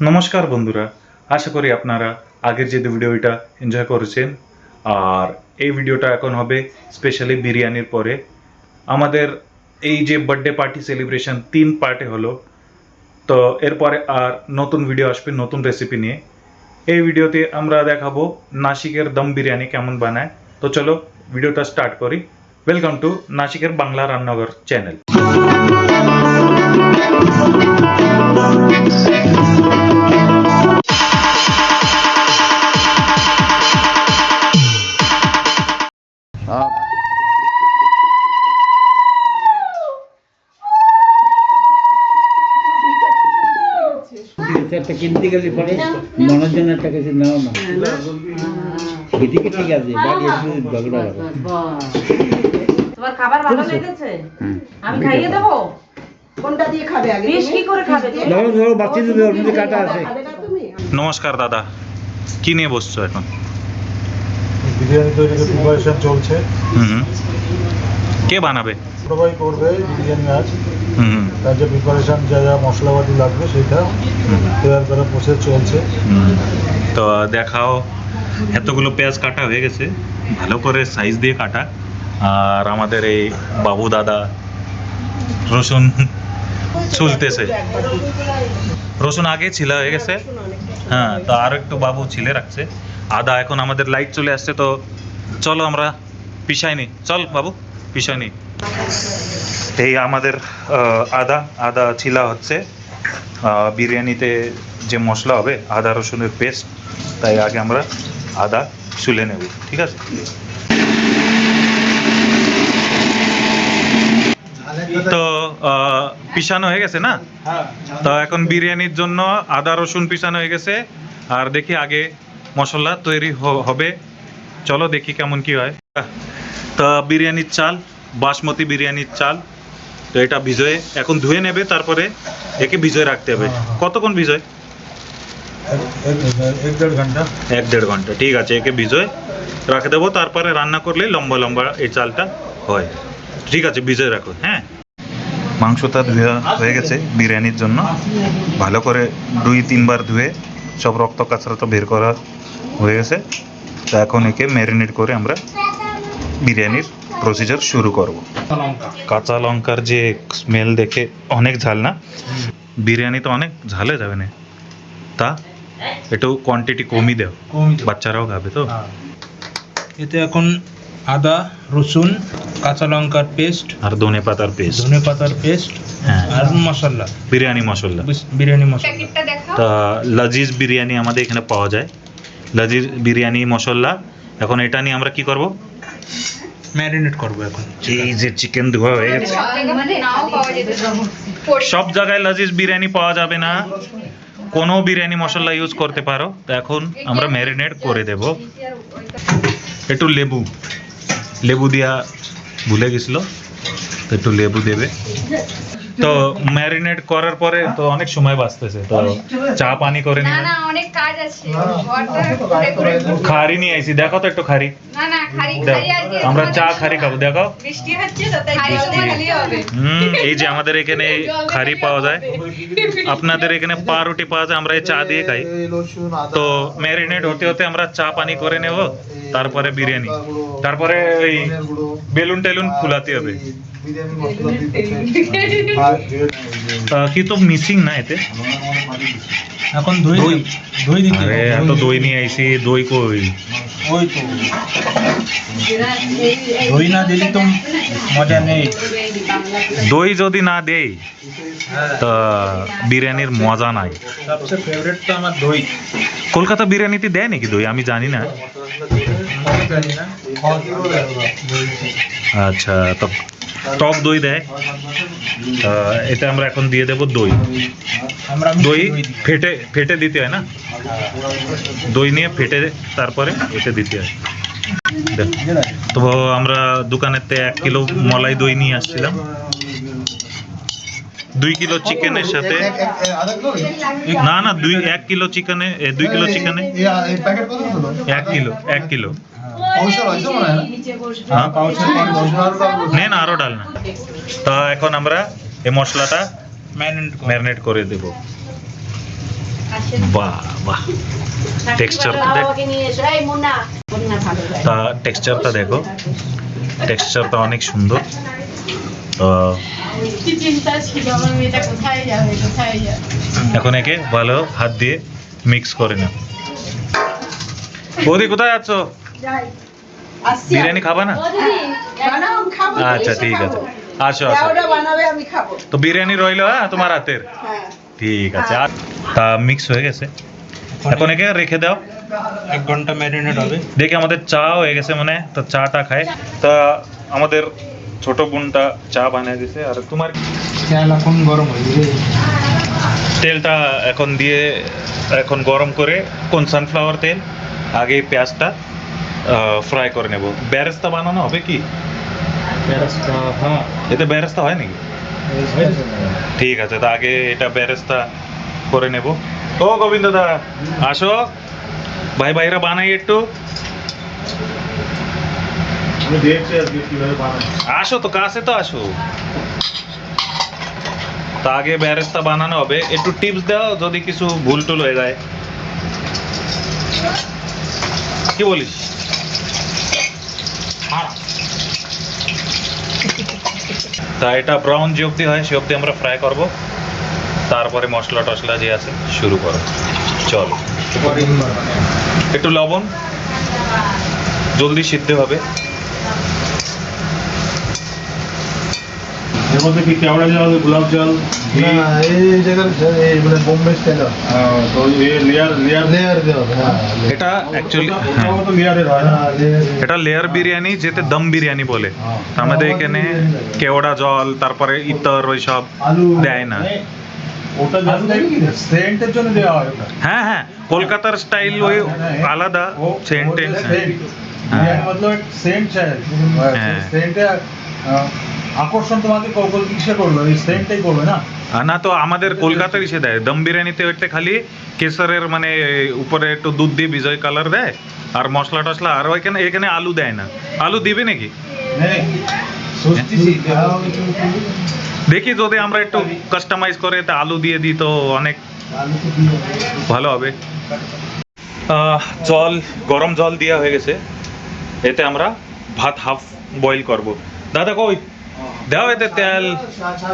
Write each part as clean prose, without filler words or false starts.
নমস্কার বন্ধুরা, আশা করি আপনারা আগের যে ভিডিওটা এনজয় করেছেন। আর এই ভিডিওটা এখন হবে স্পেশালি বিরিয়ানির পরে। আমাদের এই যে বার্থডে পার্টি সেলিব্রেশন 3 পার্টে হলো, তো এরপরে আর নতুন ভিডিও আসবে নতুন রেসিপি নিয়ে। এই ভিডিওতে আমরা দেখাবো নাসিকের দম বিরিয়ানি কেমন বানায়। তো চলো ভিডিওটা স্টার্ট করি। ওয়েলকাম টু নাসিকের বাংলা রান্নাঘর চ্যানেল। একটা কিনতে গেলে পরে মনের জন্য একটা কিছু নাও না, এদিকে ঠিক আছে, বাড়ি এসে ঝগড়া হবে। তোমার খাবার ভালো লেগেছে? আমি খাইয়ে দেবো। কোনটা দিয়ে খাবে আগে? বেশ কি করে খাবে? ধরো ধরো বাচ্চা দিবে, ওর মধ্যে কাটা আছে। নমস্কার দাদা, কি নিয়ে বসছো এখন? বিরিয়ানি তৈরির প্রিপারেশন চলছে। কে বানাবে? সবাই করবে বিরিয়ানি আজ। হুম তার যে প্রিপারেশন যা যা মশলাপাতি লাগবে সেটা তৈরি করার প্রসেস চলছে। তো দেখাও, এতগুলো পেঁয়াজ কাটা হয়ে গেছে, ভালো করে সাইজ দিয়ে কাটা। আর আমাদের এই বাবু দাদা রসুন ছুলতেছে। রসুন আগে ছিলা হয়ে গেছে, হ্যাঁ, তো আরো একটু বাবু ছিলে রাখছে। আদা এখন আমাদের লাইট চলে আসছে, তো চলো আমরা পিছাই নি। চল বাবু পিছাই নি। এই আমাদের আদা আদা ছিলা হচ্ছে। বিরিয়ানিতে যে মশলা হবে আদা রসুনের পেস্ট, তাই আগে আমরা আদা ছুলে নেব, ঠিক আছে? তো পিছানো হয়ে গেছে না? তো এখন বিরিয়ানির জন্য আদা রসুন পিছানো হয়ে গেছে। আর দেখি আগে মশলা তৈরি হবে, চলো দেখি কেমন কি হয়। তো বিরিয়ানির চাল, বাসমতি বিরিয়ানির চাল, তো এটা ভিজোয় এখন ধুয়ে নেবে, তারপরে একে ভিজোয় রাখতে হবে। কতক্ষণ ভিজোয়? 1-1.5 ঘন্টা। 1-1.5 ঘন্টা, ঠিক আছে, একে ভিজোয় রাখে দেবো। তারপরে রান্না করলে লম্বা লম্বা এই চালটা হয়, ঠিক আছে? ভিজোয় রাখো। হ্যাঁ, মাংসটা ধোয়া হয়ে গেছে বিরিয়ানির জন্য, ভালো করে 2-3 বার ধুয়ে সব রক্ত কাঁচরা তো বের করা হয়ে গেছে। তো এখন একে ম্যারিনেট করে আমরা বিরিয়ানির প্রসিজার শুরু করব। কাঁচা লঙ্কার যে স্মেল দেখে অনেক ঝাল না, বিরিয়ানি তো অনেক ঝালে যাবে না, তা একটু কোয়ান্টিটি কমই দাও, বাচ্চারাও খাবে তো। এতে এখন আদা রসুন কাঁচা লঙ্কার পেস্ট আর ধনে পাতার পেস্ট, হ্যাঁ, আর মশলা, বিরিয়ানি মশলা। তা লাজিজ বিরিয়ানি আমাদের এখানে পাওয়া যায়, লাজিজ বিরিয়ানি মশলা। এখন এটা নিয়ে আমরা কি করব? ম্যারিনেট করবো এখন। এই যে চিকেন ধোয়া হয়ে গেছে, সব জায়গায় লাজিজ বিরিয়ানি পাওয়া যাবে না, কোনো বিরিয়ানি মশলা ইউজ করতে পারো। তো এখন আমরা ম্যারিনেট করে দেব। একটু লেবু দিয়া ভুলে গেছিল, তো একটু লেবু দেবে। তো ম্যারিনেট করার পরে তো অনেক সময় বাঁচতেছে, তো চা পানি করে নিন। না অনেক কাজ আছে। খারি নিয়ে আইছি, দেখো তো একটু খারি। না খারি আজকে আমরা চা খারি খাবো, দেখো। বৃষ্টি হচ্ছে তো তাই খালি হবে। এই যে আমাদের এখানে খারি পাওয়া যায়, আপনাদের এখানে পাউরুটি পাওয়া যায়, আমরা এই চা দিয়ে খাই। তো ম্যারিনেট হতে হতে আমরা চা পানি করে নেব, তারপরে বিরিয়ানি, তারপরে ওই বেলুন টেলুন ফুলাতে হবে। কি তো মিসিং না এতে? এখন দই দিতে আরে এত দই নিয়ে আইছি, দই কই? ওই তো দই না দিলে তো মজা নেই। দই যদি না দেই তা বিরিয়ানির মজা নাই। সবচেয়ে ফেভারিট তো আমার দই। কলকাতা বিরিয়ানিতে দেয় নাকি দই? আমি জানি না। জানি না। আচ্ছা, তো টক দই দেয়। এটা আমরা এখন দিয়ে দেব দই। আমরা দই ফেটে দিতে হয় না? দই নিয়ে ফেটে তারপরে এতে দিতে হয়। তো আমরা দোকানেতে 1 কিলো মলাই দই নিয়ে আসছিলাম। 2 কিলো চিকেনের সাথে, না 1 কিলো চিকেনে, 2 কিলো চিকেনে 1 কিলো নেন, আরো ডাল না। তো এখন আমরা এই মশলাটা ম্যারিনেট করে দেব। আসেন বাহ বাহ, টেক্সচারটা দেখ, বাবাকে নিয়ে এসো এই মুন্না মুন্না ভালো যায় তা টেক্সচারটা দেখো, টেক্সচারটা অনেক সুন্দর। তো কি চিন্তা ছিল আমার মেয়েটা কোথায় যাবে কোথায় যাবে এখন একে ভালো হাত দিয়ে মিক্স করে নাও। বৌদি কোথায় আছো? যাই আসছি বিরিয়ানি খাবা না? বানাও আমি খাবো আচ্ছা ঠিক আছে, আসো আসো। ওটা বানাবে আমি খাবো তো বিরিয়ানি রইলো, হ্যাঁ তোমার হাতের, হ্যাঁ ঠিক আছে। আর তা মিক্স হয়ে গেছে, এখন একে রেখে দাও। 1 ঘন্টা ম্যারিনেট হবে। দেখি আমাদের চা হয়ে গেছে মনে হয়, তো চাটা খায়। তা আমাদের ছোট বোনটা চা বানিয়ে দিছে। আর তোমার তেল এখন গরম হয়ে যাবে। তেলটা এখন দিয়ে এখন গরম করে, কোন সানফ্লাওয়ার তেল, আগে পেঁয়াজটা ফ্রাই করে নেব। বেরেস্তা বানানো হবে কি? হ্যাঁ, এতে বেরেস্তা হয় নাকি? ঠিক আছে, তো আগে এটা বেরেস্তা করে নেব। ও গোবিন্দ দা আসো, ভাই ভাইরা বানাই একটু, আমি দেখছি আজকে কিভাবে বানাই। আসো তো কাছে তো আসো। তা আগে বেরেস্তা বানানো হবে, একটু টিপস দাও যদি কিছু ভুল টুল হয়ে যায়। কি বলিস? তা এটা ব্রাউন যে অবধি হয় সে অবধি আমরা ফ্রাই করব, তারপরে মশলা টশলা যে আছে শুরু করো। চলো, একটু লবণ, জলদি সিদ্ধ হবে। এর মধ্যে কি কেওড়া জল, গোলাপ জল, ঘি? না এই জায়গার এই মানে বোম্বে স্টাইল তো এই লেয়ার লেয়ার লেয়ার দেওয়া হবে, হ্যাঁ এটা অ্যাকচুয়ালি ওটাও তো লেয়ারের হয় না? এটা লেয়ার বিরিয়ানি, যেতে দম বিরিয়ানি বলে। আমাদের এখানে কেওড়া জল, তারপরে ইতর ওইসব আলু দেয় না। ওটা জাস্ট সেন্টের জন্য দেওয়া হয় ওটা। হ্যাঁ হ্যাঁ, কলকাতার স্টাইল ওই আলাদা সেন্ট। বিরিয়ানি মতলব এক সেন্ট চাই। হ্যাঁ। সেন্টে আকর্ষণ তোমাকে কিসে করবে? ওই সেন্টটাই করবে না? না, তো আমাদের কলকাতার ইসে দেয় দম বিরিয়ানিতে, ওইটা খালি কেশরের মানে উপরে একটু দুধ দিয়ে বিজয় কালার দেয়, আর মশলা টশলা। আর ওইখানে এখানে আলু দেয় না। আলু দিবে নাকি? নেই, সস্তিছি। দেখি যদি আমরা একটু কাস্টমাইজ করে তা আলু দিয়ে দিই তো অনেক ভালো হবে। জল, গরম জল দেওয়া হয়ে গেছে, এতে আমরা ভাত হাফ বয়েল করব। দাদা কই দাও, এতে তেল,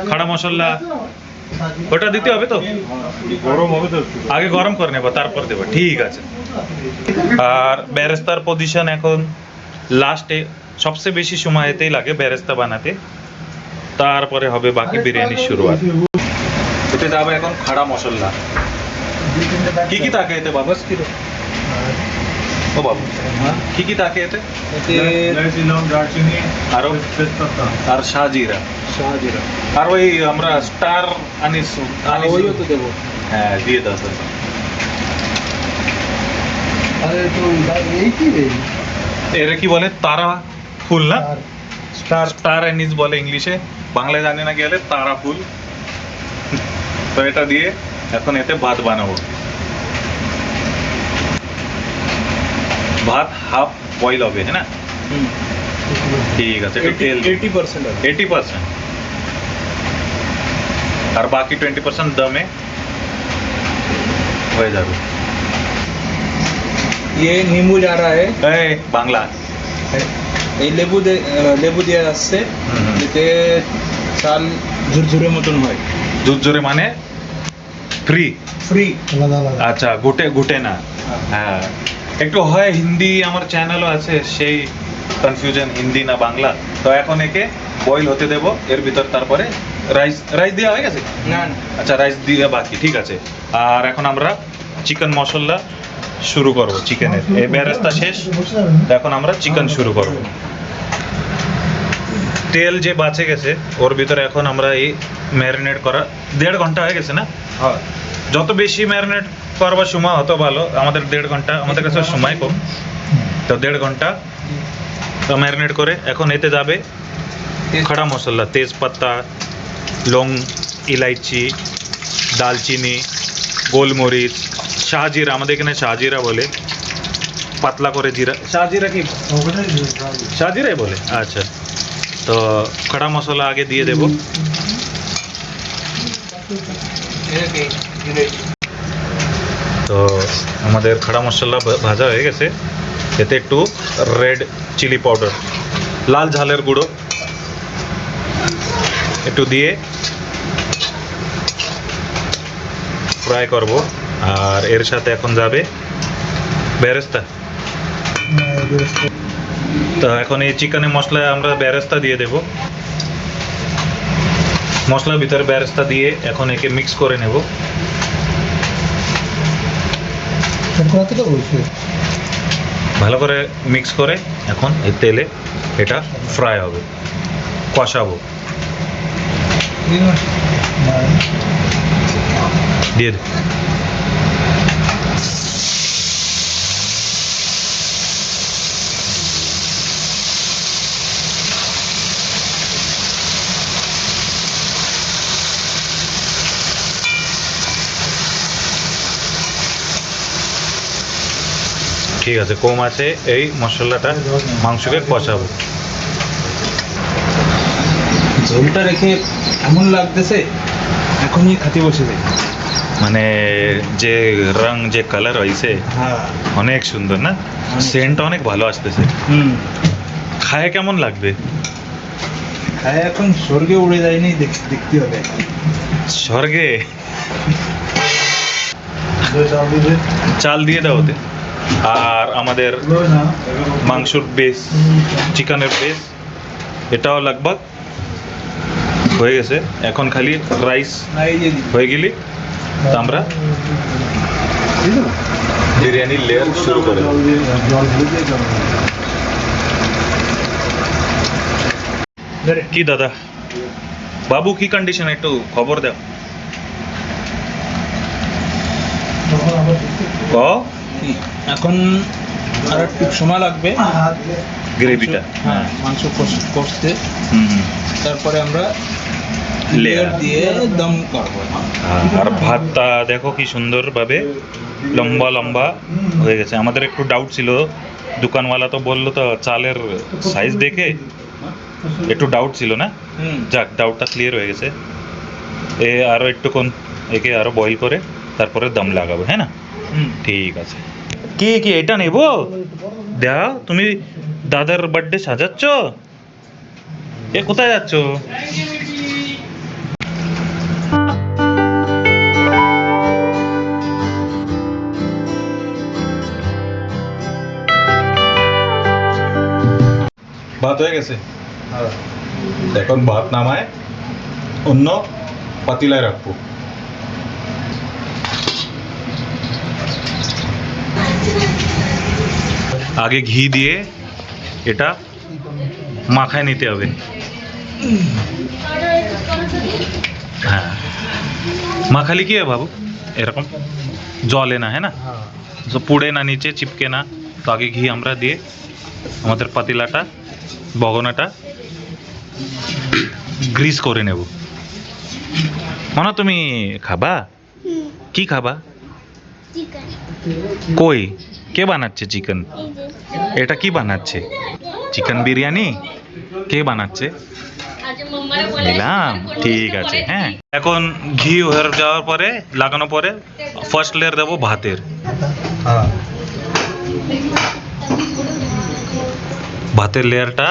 খাড়া মশলা, ওটা দিতে হবে তো? গরম হবে তো একটু। আগে গরম করে নেবো তারপর দেবো, ঠিক আছে। আর বেরেস্তার পজিশন এখন লাস্টে, সবচেয়ে বেশি সময় এতেই লাগে বেরেস্তা বানাতে, তারপরে হবে বাকি বিরিয়ানির শুরুয়াত। এতে যাবে এখন খাড়া মশলা। কি কি থাকে এতে বাবা? ও বাবু, কি কি থাকে এতে? ইলাইচি, লং, দারচিনি, আরো তেজপাতা, আর শাহজিরা, শাহজিরা। আর ওই আমরা স্টার আনিস ওইও তো দেবো। হ্যাঁ দিয়ে দাও তো। আরে তো এই কি রে এর কি বলে? তারা ফুল না? স্টার স্টার অ্যানিস বলে ইংলিশে, বাংলায় জানি না গেলে তারা ফুল। তো এটা দিয়ে এখন এতে ভাত বানাবো। ভাত হাফ বয়েল হবে, হ্যাঁ না? ঠিক আছে, একটু তেল 80% হবে। 80%, আর বাকি 20% দমে হয়ে যাবে। ये नींबू जा रहा है, এই বাংলা। এই লেবু দিয়ে আসছে, এতে চাল ঝুরঝুরে মতন হয়। জোরে মানে ফ্রি? ফ্রি। আলাদা আলাদা আচ্ছা, গোটে গোটে না। হ্যাঁ, একটু হয় হিন্দি, আমার চ্যানেলও আছে, সেই কনফিউশন হিন্দি না বাংলা। তো এখন একে বয়েল হতে দেব, এর ভিতর তারপরে রাইস দেওয়া হয়ে গেছে। না না, আচ্ছা, রাইস দিয়ে বাকি, ঠিক আছে। আর এখন আমরা চিকেন মশলা শুরু করব। চিকেনের এই বেরেস্তা শেষ, তো এখন আমরা চিকেন শুরু করব। তেল যে বাঁচে গেছে ওর ভিতরে এখন আমরা এই ম্যারিনেট করা 1.5 ঘন্টা হয়ে গেছে না? হয়। যত বেশি ম্যারিনেট করবার সময় অত ভালো। আমাদের 1.5 ঘন্টা, আমাদের কাছে সময় কম, তো 1.5 ঘন্টা ম্যারিনেট করে এখন এতে যাবে খড়া মশলা, তেজপাতা, লং, ইলাইচি, দালচিনি, গোলমরিচ, শাহজিরা, আমাদের এখানে শাহজিরা বলে, পাতলা করে জিরা। শাহজিরা কি শাহজিরাই বলে? আচ্ছা, তো খড়া মশলা আগে দিয়ে দেবো। তো আমাদের খাড়া মশলা ভাজা হয়ে গেছে, এতে একটু রেড চিলি পাউডার, লাল ঝালের গুঁড়ো একটু দিয়ে ফ্রাই করব। আর এর সাথে এখন যাবে বেরেস্তা। তো এখন এই চিকেনের মশলায় আমরা বেরেস্তা দিয়ে দেব। মশলার ভিতরে বেরেস্তা দিয়ে এখন একে মিক্স করে নেব। ভালো করে মিক্স করে এখন এই তেলে এটা ফ্রাই হবে, কষাবো। দিয়ে দে। ঠিক আছে, কম আছে এই মশলাটা মাংসকে কষাবো। ঝোলটা রেখে এমন লাগতেছে এখনই খাতে বসে যাই। মানে যে রং, যে কালার হয়েছে হ্যাঁ, অনেক সুন্দর না? সেন্টটা অনেক ভালো আসতেছে। খায় কেমন লাগবে? খায় এখন স্বর্গে উড়ে যায়নি, দেখতে হবে। স্বর্গে? চাল দিবে চাল দিয়ে দাও ওতে। আর আমাদের না মাংসর বেস, চিকেনের বেস, এটাও লাগভাগ হয়ে গেছে। এখন খালি রাইস এই যে হয়ে গেলি তো আমরা বিরিয়ানির লেয়ার শুরু করে দেব। জল দিয়ে জল কি দাদা বাবু, কি কন্ডিশন, একটু খবর দাও। ক কি, এখন আর একটু সময় লাগবে গ্রেভিটা। হ্যাঁ, মাংস কষতে। তারপরে আমরা লেয়ার লেয়ার দিয়ে দম করবো। আর ভাতটা দেখো কি সুন্দরভাবে লম্বা লম্বা হয়ে গেছে। আমাদের একটু ডাউট ছিল, দোকানওয়ালা তো বললো তো চালের সাইজ দেখে একটু ডাউট ছিল না? যাক, ডাউটটা ক্লিয়ার হয়ে গেছে। এ আরও একটুক্ষণ একে আরও বয়েল করে তারপরে দম লাগাবো, হ্যাঁ না? ঠিক আছে। কি কি এটা নেব? দাও, তুমি দাদার বার্থডে সাজাচ্ছ? এ কোথায় যাচ্ছ? ভাত হয়ে গেছে, এখন ভাত নামায় অন্য পাতিলায় রাখবো। আগে ঘি দিয়ে এটা মাখায় নিতে হবে। হ্যাঁ, মাখালি কি হয় বাবু, এরকম জলে না, হ্যাঁ না, তো পুড়ে না, নিচে চিপকে না। তো আগে ঘি আমরা দিয়ে আমাদের পাতিলাটা, বগনাটা গ্রিস করে নেব। মনে তুমি খাবা? কি খাবা? কই, কে বানাচ্ছে চিকেন? এটা কি বানাচ্ছে? চিকেন বিরিয়ানি? কে বানাচ্ছে? দিলাম, ঠিক আছে। হ্যাঁ, এখন ঘি হয়ে যাওয়ার পরে, লাগানোর পরে ফার্স্ট লেয়ার দেবো ভাতের। ভাতের লেয়ারটা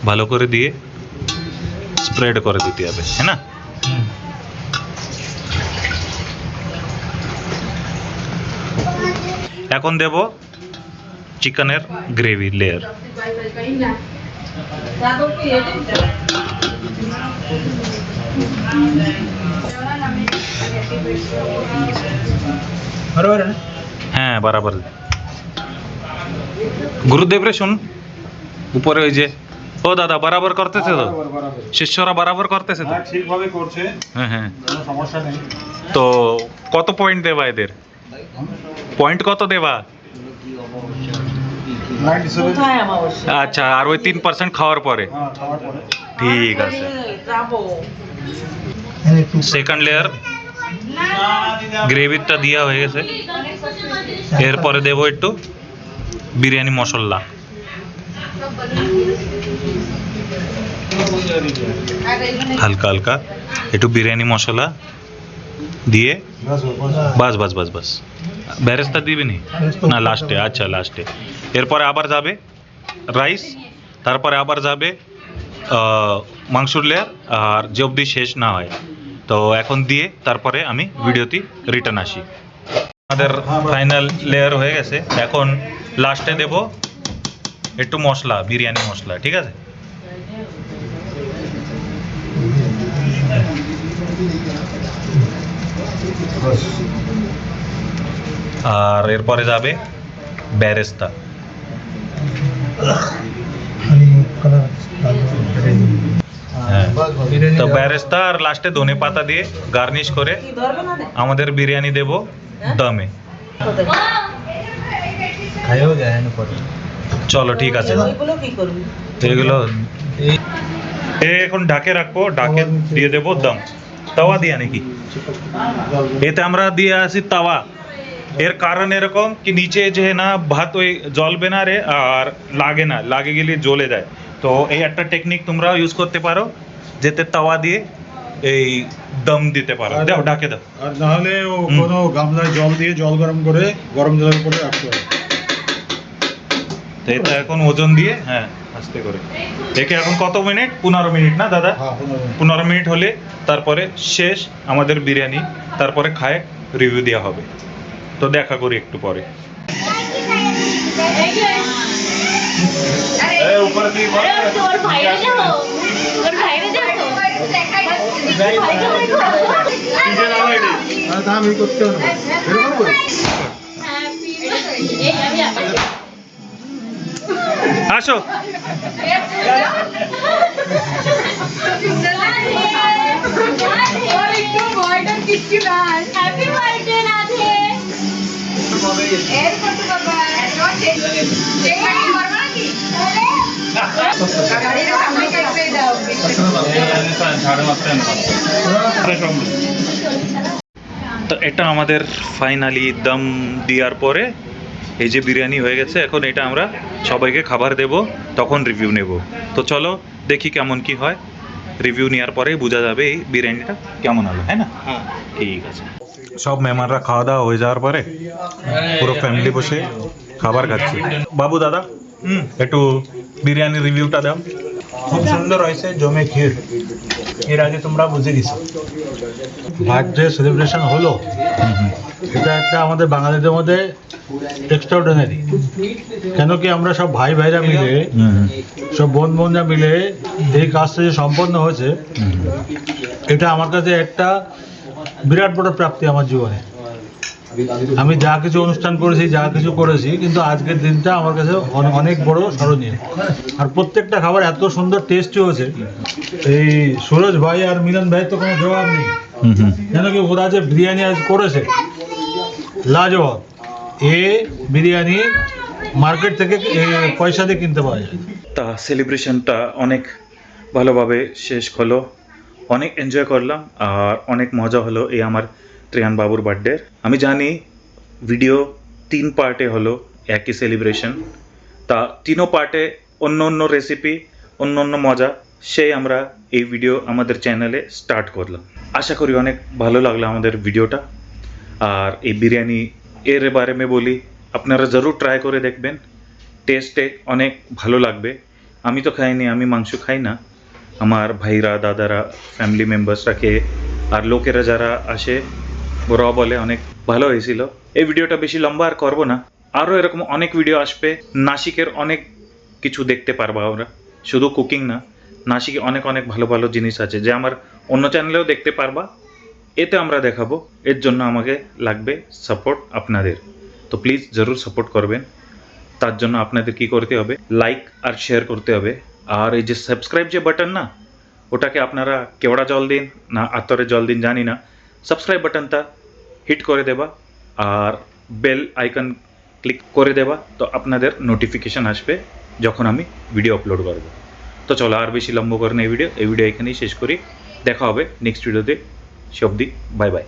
ভালো করে দিয়ে স্প্রেড করে দিতে হবে, হ্যাঁ না? এখন দেব চিকেনের গ্রেভি লেয়ার। बरोबर ना? হ্যাঁ, বরাবর। গুরুদেব রে শুন, উপরে ওই যে, ও দাদা বরাবর করতেছে তো, শিষ্যরা বরাবর করতেছে তো? ঠিকভাবে করছে, হ্যাঁ হ্যাঁ। কোনো সমস্যা নেই। তো কত পয়েন্ট দেবা এদের? পয়েন্ট কত দেবা? 97 কোথায় অমাবস্যা? আচ্ছা, আর ওই 3% খাওয়ার পরে? হ্যাঁ, খাওয়ার পরে ঠিক আছে। যাবো। সেকেন্ড লেয়ার গ্রেভিটা দেওয়া হয়ে গেছে। এরপরে দেবো একটু বিরিয়ানি মশলা। হালকা হালকা একটু বিরিয়ানি মশলা দিয়ে বাস বাস বাস বাস বাস। বেরেস্তা দিবি নি না লাস্টে? আচ্ছা লাস্টে। এরপরে আবার যাবে রাইস, তারপরে আবার যাবে মাংসর লেয়ার, আর যে অবধি শেষ না হয়। তো এখন দিয়ে তারপরে আমি ভিডিওতে রিটার্ন আসি। আমাদের ফাইনাল লেয়ার হয়ে গেছে, এখন লাস্টে দেব একটু মশলা, বিরিয়ানি মশলা, ঠিক আছে? আর এরপরে যাবে বেরেস্তা। হ্যাঁ, তো বেরেস্তা আর লাস্টে ধনে পাতা দিয়ে গার্নিশ করে কি ধরবে না রে? আমাদের বিরিয়ানি দেব দমে। খাইও যায় না পরে। চলো ঠিক আছে, ওইগুলো কি করবি? এগুলো এখন ঢাকে রাখবো, ঢাকে দিয়ে দেবো দম। তাওয়া দিয়া নাকি? এতে আমরা দিয়ে আসি তাওয়া। এর কারণ এরকম কি নিচে যে না ভাত ওই জ্বলবে না রে, আর লাগে না, লাগে গেলে জ্বলে যায়। তো এই একটা টেকনিক তোমরাও ইউজ করতে পারো, যেতে তাওয়া দিয়ে এই দম দিতে পারো। দাও ঢাকে দাও। আর নাহলে ও কোনো গামলায় জল দিয়ে জল গরম করে গরম জলের উপরে রাখতে হবে। তো এটা এখন ওজন দিয়ে, হ্যাঁ আস্তে করে। একে এখন কত মিনিট? 15 মিনিট না দাদা? হ্যাঁ 15 মিনিট হলে তারপরে শেষ আমাদের বিরিয়ানি, তারপরে খায় রিভিউ দেওয়া হবে। তো দেখা করি একটু পরে। দাম এই করতে হবে না। এরকম করে আসো। তো এটা আমাদের ফাইনালি দম দেওয়ার পরে এই যে বিরিয়ানি হয়ে গেছে। এখন এটা আমরা সবাইকে খাবার দেব, তখন রিভিউ নেব। তো চলো দেখি কেমন কি হয়। রিভিউ নেওয়ার পরেই বোঝা যাবে এই বিরিয়ানিটা কেমন হলো, হ্যাঁ না? ঠিক আছে। সব মেহমানরা খাওয়া দাওয়া হয়ে যাওয়ার পরে পুরো ফ্যামিলি বসে খাবার খাচ্ছি। বাবু দাদা একটু বিরিয়ানির রিভিউটা দাও। খুব সুন্দর হয়েছে, জমে ক্ষীর। এর আগে তোমরা বুঝে গেছো বার্থডে সেলিব্রেশন হলো, এটা একটা আমাদের বাঙালিদের মধ্যে এক্সট্রাঅর্ডিনারি। কেন কি আমরা সব ভাই ভাইরা মিলে, সব বোন বোনরা মিলে এই কাজটা যে সম্পন্ন হয়েছে, এটা আমার কাছে একটা বিরাট বড় প্রাপ্তি আমার জীবনে। আমি যা কিছু অনুষ্ঠান করেছি, যা কিছু করেছি, কিন্তু আজকের দিনটা আমার কাছে অনেক বড় স্মরণীয়। আর প্রত্যেকটা খাবার এত সুন্দর টেস্টি হয়েছে, এই সুরজ ভাই আর মিলন ভাই তো কোনো জবাব নেই। কেন কি ওরা যে বিরিয়ানি আজ করেছে লাজবাব। এ বিরিয়ানি মার্কেট থেকে পয়সা দিয়ে কিনতে পাওয়া যায়। তা সেলিব্রেশনটা অনেক ভালোভাবে শেষ হলো, অনেক এনজয় করলাম আর অনেক মজা হলো এই আমার ত্রিয়ান বাবুর বার্থডে। আমি জানি ভিডিও 3 পার্টে হলো একই সেলিব্রেশন, তা 3ও পার্টে অন্য অন্য রেসিপি, অন্য অন্য মজা, সেই আমরা এই ভিডিও আমাদের চ্যানেলে স্টার্ট করলাম। আশা করি অনেক ভালো লাগলো আমাদের ভিডিওটা। আর এই বিরিয়ানি এর বারে মে বলি, আপনারা জরুর ট্রাই করে দেখবেন, টেস্টে অনেক ভালো লাগবে। আমি তো খাইনি, আমি মাংস খাই না, আমার ভাইরা দাদারা ফ্যামিলি মেম্বার্সরা খেয়ে আর লোকেরা যারা আসে ওরাও বলে অনেক ভালো হয়েছিল। এই ভিডিওটা বেশি লম্বা আর করবো না, আরও এরকম অনেক ভিডিও আসবে। নাসিকের অনেক কিছু দেখতে পারবা আমরা, শুধু কুকিং না, নাসিকে অনেক অনেক ভালো ভালো জিনিস আছে যে আমার অন্য চ্যানেলেও দেখতে পারবা, এতে আমরা দেখাবো। এর জন্য আমাকে লাগবে সাপোর্ট আপনাদের। তো প্লিজ জরুর সাপোর্ট করবেন। তার জন্য আপনাদের কি করতে হবে, লাইক আর শেয়ার করতে হবে। আর এই যে সাবস্ক্রাইব যে বাটন না, ওটাকে আপনারা কেওড়া জল দিন না আতরে জল দিন জানি না, সাবস্ক্রাইব বাটনটা হিট করে দেবা আর বেল আইকন ক্লিক করে দেবা, তো আপনাদের নোটিফিকেশান আসবে যখন আমি ভিডিও আপলোড করব। তো চলো আর বেশি লম্বা করে না এই ভিডিও এখানেই শেষ করি। দেখা হবে নেক্সট ভিডিওতে। সে অবধি বাই বাই।